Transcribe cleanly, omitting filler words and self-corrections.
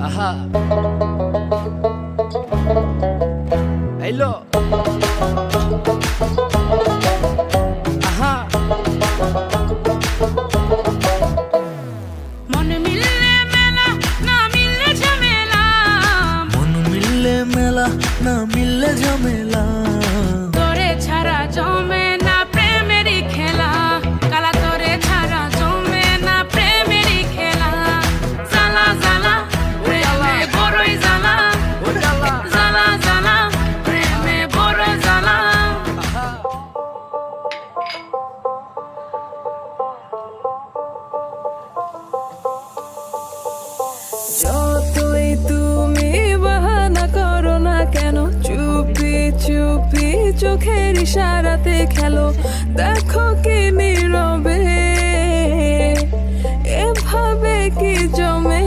আহা হ্যালো আহা মন মিললে মেলা না মিললে ঝামেলা, মন মিললে মেলা না মিললে ঝামেলা, তোরে ছাড়া জমে না প্রেমেরই খেলা, কালা তোরে ছাড়া জমে না প্রেমেরই খেলা, জ্বালা জ্বালা প্রেমে বড়ই জ্বালা, জ্বালা জ্বালা প্রেমে বড় জ্বালা। যতই তুমি বাহানা করো না কেন, চুপি চুপি চোখের ইশারাতে খেলো, দেখো কি নীরবে এভাবে কি জমে।